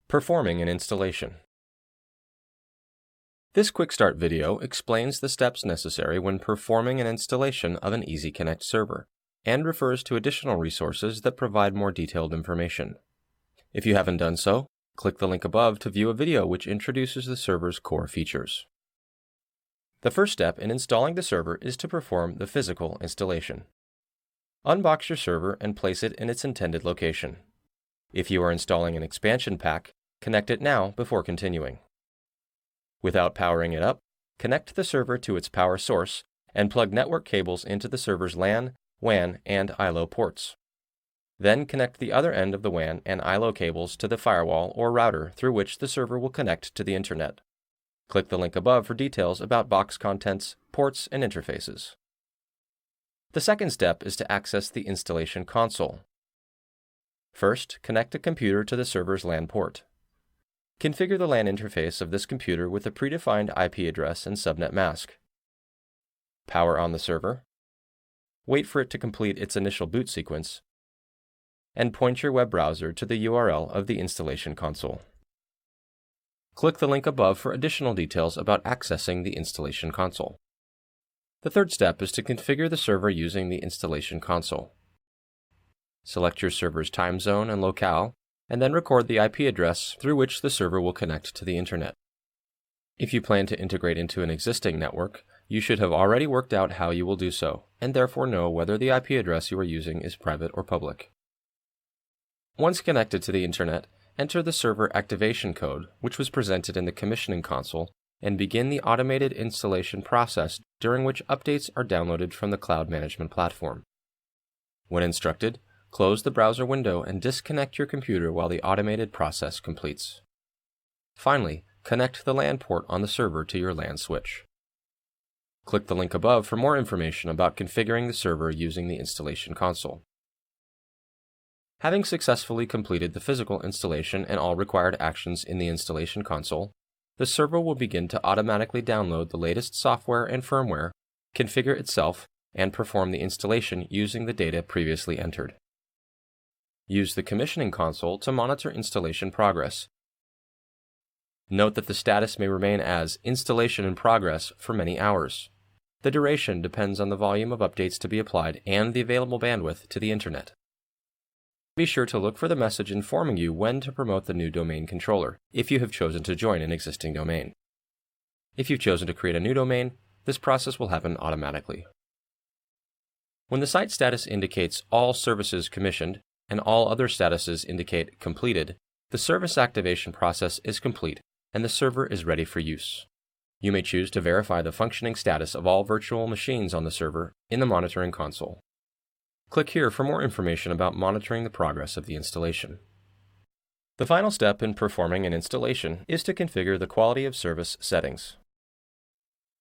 Performing an installation. This quick start video explains the steps necessary when performing an installation of an EZ-Connect server and refers to additional resources that provide more detailed information. If you haven't done so, click the link above to view a video which introduces the server's core features. The first step in installing the server is to perform the physical installation. Unbox your server and place it in its intended location. If you are installing an expansion pack, connect it now before continuing. Without powering it up, connect the server to its power source and plug network cables into the server's LAN, WAN, and ILO ports. Then connect the other end of the WAN and ILO cables to the firewall or router through which the server will connect to the internet. Click the link above for details about box contents, ports, and interfaces. The second step is to access the installation console. First, connect a computer to the server's LAN port. Configure the LAN interface of this computer with a predefined IP address and subnet mask. Power on the server. Wait for it to complete its initial boot sequence, and point your web browser to the URL of the installation console. Click the link above for additional details about accessing the installation console. The third step is to configure the server using the installation console. Select your server's time zone and locale, and then record the IP address through which the server will connect to the internet. If you plan to integrate into an existing network, you should have already worked out how you will do so, and therefore know whether the IP address you are using is private or public. Once connected to the internet, enter the server activation code, which was presented in the commissioning console, and begin the automated installation process during which updates are downloaded from the cloud management platform. When instructed, close the browser window and disconnect your computer while the automated process completes. Finally, connect the LAN port on the server to your LAN switch. Click the link above for more information about configuring the server using the installation console. Having successfully completed the physical installation and all required actions in the installation console, the server will begin to automatically download the latest software and firmware, configure itself, and perform the installation using the data previously entered. Use the commissioning console to monitor installation progress. Note that the status may remain as installation in progress for many hours. The duration depends on the volume of updates to be applied and the available bandwidth to the internet. Be sure to look for the message informing you when to promote the new domain controller, if you have chosen to join an existing domain. If you've chosen to create a new domain, this process will happen automatically. When the site status indicates all services commissioned and all other statuses indicate completed, the service activation process is complete and the server is ready for use. You may choose to verify the functioning status of all virtual machines on the server in the monitoring console. Click here for more information about monitoring the progress of the installation. The final step in performing an installation is to configure the quality of service settings.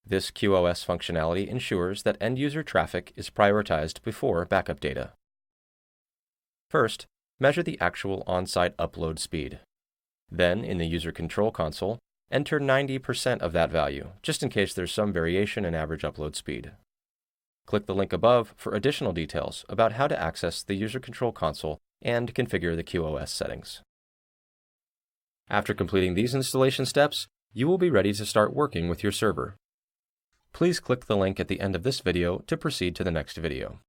This QoS functionality ensures that end-user traffic is prioritized before backup data. First, measure the actual on-site upload speed. Then, in the user control console, enter 90% of that value, just in case there's some variation in average upload speed. Click the link above for additional details about how to access the user control console and configure the QoS settings. After completing these installation steps, you will be ready to start working with your server. Please click the link at the end of this video to proceed to the next video.